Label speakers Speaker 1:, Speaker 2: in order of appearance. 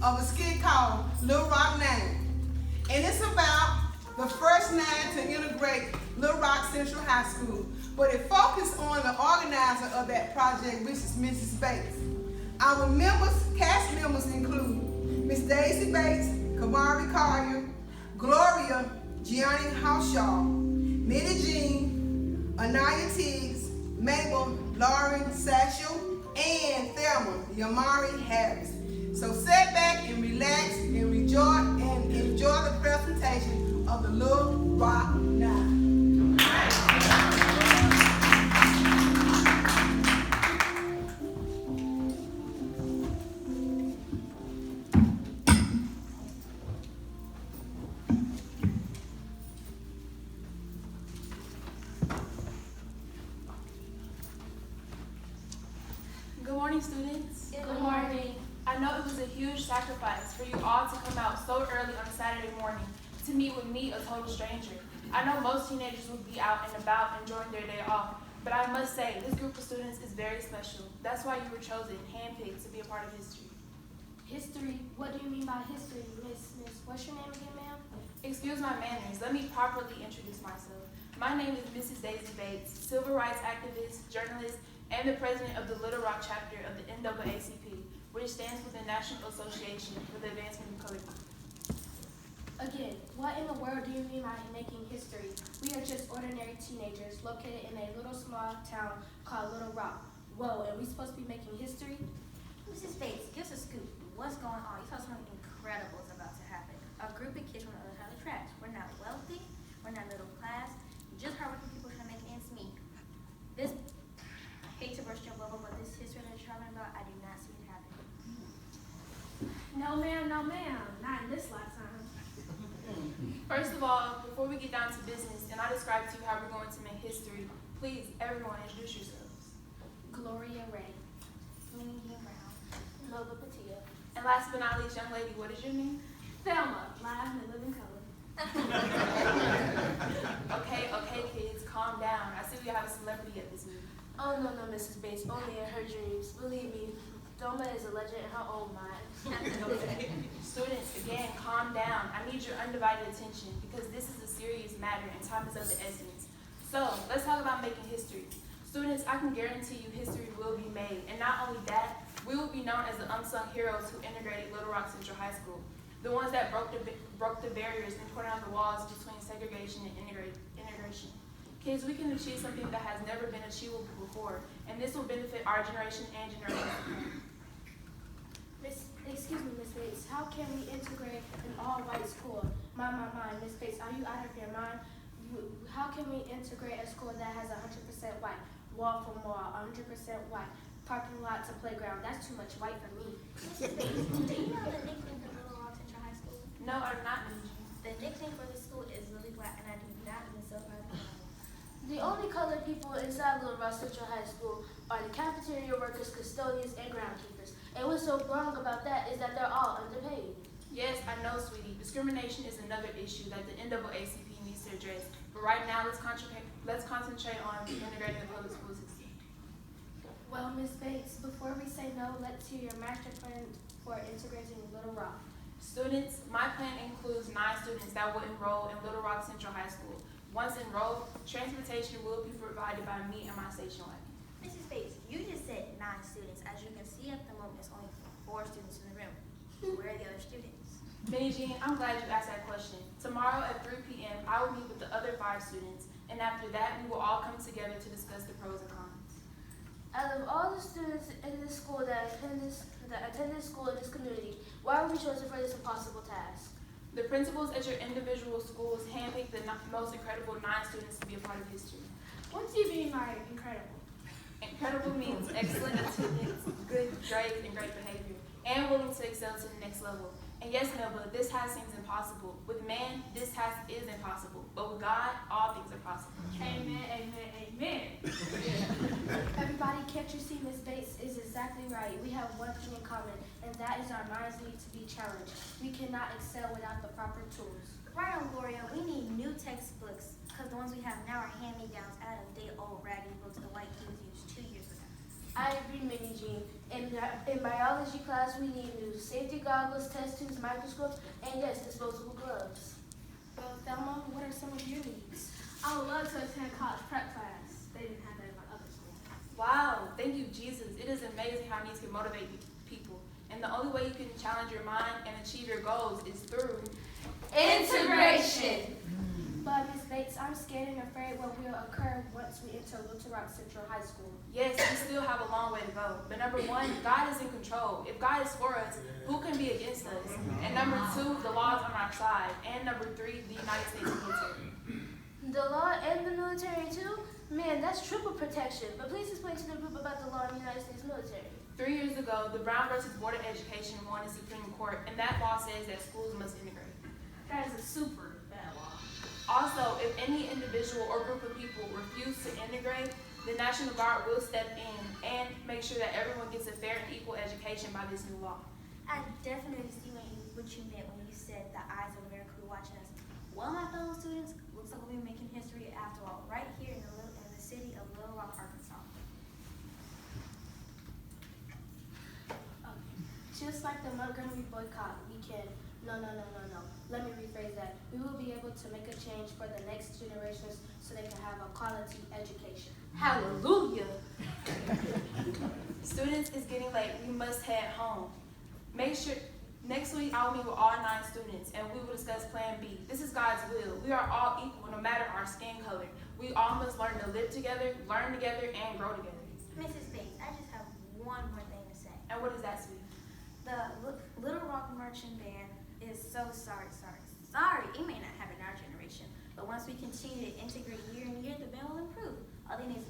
Speaker 1: Of a skit called Little Rock Name. And it's about the first nine to integrate Little Rock Central High School. But it focused on the organizer of that project, which is Mrs. Bates. Our cast members include Miss Daisy Bates, Kamari Collier, Gloria Gianni Haushaw, Minnie Jean, Anaya Tiggs, Mabel Lauren Satchel, and Thelma Yamari Harris. So sit back and relax and enjoy the presentation of the Little Rock Nine.
Speaker 2: Good morning, students.
Speaker 3: Good morning.
Speaker 2: I know it was a huge sacrifice for you all to come out so early on a Saturday morning to meet with me, a total stranger. I know most teenagers would be out and about enjoying their day off, but I must say, this group of students is very special. That's why you were chosen, handpicked, to be a part of history.
Speaker 3: History? What do you mean by history, Miss? What's your name again, ma'am?
Speaker 2: Excuse my manners. Let me properly introduce myself. My name is Mrs. Daisy Bates, civil rights activist, journalist, and the president of the Little Rock chapter of the NAACP, which stands for the National Association for the Advancement of Colored People.
Speaker 3: Again, what in the world do you mean by making history? We are just ordinary teenagers located in a little small town called Little Rock. Whoa, and we supposed to be making history?
Speaker 4: Mrs. Bates, give us a scoop. What's going on? You saw something incredible is about to happen. A group of kids from the other side of the tracks. We're not wealthy. We're not middle class. Just hardworking people trying to make ends meet. This, I hate to burst your bubble, but this history that you're talking about, I do not see it happening.
Speaker 3: No, ma'am, not in this lifetime.
Speaker 2: First of all, before we get down to business and I describe to you how we're going to make history, please, everyone, introduce yourselves.
Speaker 3: Gloria Ray.
Speaker 4: Minnie Jean Brown.
Speaker 3: Lola Patia.
Speaker 2: And last but not least, young lady, what is your name?
Speaker 3: Thelma, live and live in color.
Speaker 2: Okay, kids, calm down. I see we have a celebrity at this meeting.
Speaker 3: Oh, no, Mrs. Bates, only in her dreams. Believe me, Doma is a legend in her own mind.
Speaker 2: Students, again, calm down. I need your undivided attention because this is a serious matter and time is of the essence. So, let's talk about making history. Students, I can guarantee you history will be made. And not only that, we will be known as the unsung heroes who integrated Little Rock Central High School. The ones that broke the barriers and tore down the walls between segregation and integration. Kids, we can achieve something that has never been achievable before, and this will benefit our generation and generations.
Speaker 3: Excuse me, Miss Bates, how can we integrate an all-white school? My, Miss Bates, are you out of your mind? How can we integrate a school that has 100% white, wall from wall, 100% white, parking lot to playground? That's too much white for me.
Speaker 4: Mrs. Bates, do you know the nickname for Little Rock Central High School?
Speaker 2: No, I'm not.
Speaker 4: The nickname for the school is Lily Black, and I do not mean so proud of it.
Speaker 3: The only colored people inside Little Rock Central High School are the cafeteria workers, custodians, and groundkeepers. And what's so wrong about that is that they're all underpaid.
Speaker 2: Yes, I know, sweetie. Discrimination is another issue that the NAACP needs to address. But right now, let's concentrate on integrating the public school system.
Speaker 3: Well, Miss Bates, before we say no, let's hear your master plan for integrating Little Rock.
Speaker 2: Students, my plan includes 9 students that will enroll in Little Rock Central High School. Once enrolled, transportation will be provided by me and my station wagon.
Speaker 4: Mrs. Bates, you just said 9 students. As you can see at the moment, it's only 4 students in the room. Where are the other students?
Speaker 2: Minnie Jean, I'm glad you asked that question. Tomorrow at 3 p.m., I will meet with the other 5 students, and after that, we will all come together to discuss the pros and cons.
Speaker 3: Out of all the students in this school that attend school in this community, why were we chosen for this impossible task?
Speaker 2: The principals at your individual schools handpicked the most incredible 9 students to be a part of history.
Speaker 3: What do you mean by incredible?
Speaker 2: Incredible means excellent attendance, good grades, and great behavior, and willing to excel to the next level. And yes, Melba, this task seems impossible. With man, this task is impossible. But with God, all things are possible.
Speaker 3: Amen, amen, amen. Everybody, can't you see Miss Bates is exactly right? We have one thing in common, and that is our minds need to be challenged. We cannot excel without the proper tools.
Speaker 4: Right on, Gloria. We need new textbooks because the ones we have now are hand-me-downs, out of date old raggedy books the white kids used 2 years ago.
Speaker 3: I agree, Minnie Jean. In biology class, we need new safety goggles, test tubes, microscopes, and yes, disposable gloves. Well, Thelma, what are some of your needs?
Speaker 5: I would love to attend college prep class. They didn't have that in my other school.
Speaker 2: Wow, thank you, Jesus. It is amazing how needs can motivate people. And the only way you can challenge your mind and achieve your goals is through
Speaker 3: integration. But Miss Bates, I'm scared and afraid what will occur once we enter Little Rock Central High School.
Speaker 2: Yes, we still have a long way to go. But number one, God is in control. If God is for us, who can be against us? And number two, the law is on our side. And number three, the United States military.
Speaker 3: The law and the military too? Man, that's triple protection. But please explain to the group about the law in the United States military.
Speaker 2: 3 years ago, the Brown versus Board of Education won the Supreme Court, and that law says that schools must integrate.
Speaker 5: That is a super bad law.
Speaker 2: Also, if any individual or group of people refuse to integrate, the National Guard will step in and make sure that everyone gets a fair and equal education by this new law.
Speaker 4: I definitely see what you meant when you said the eyes of America will be watching us. Well, my fellow students, looks like we'll be making history after all, right here in the city of Little Rock, Arkansas.
Speaker 3: Just like the Montgomery boycott, we can, no. Let me rephrase that. We will be able to make a change for the next generations so they can have a quality education.
Speaker 2: Hallelujah! Students, it's getting late. We must head home. Make sure, next week I'll meet with all 9 students and we will discuss Plan B. This is God's will. We are all equal no matter our skin color. We all must learn to live together, learn together, and grow together.
Speaker 4: Mrs. Bates, I just have one more thing to say.
Speaker 2: And what is that, sweetie?
Speaker 4: The Little Rock Marching Band is so sorry. It may not happen in our generation, but once we continue to integrate year and year, the band will improve. All they need is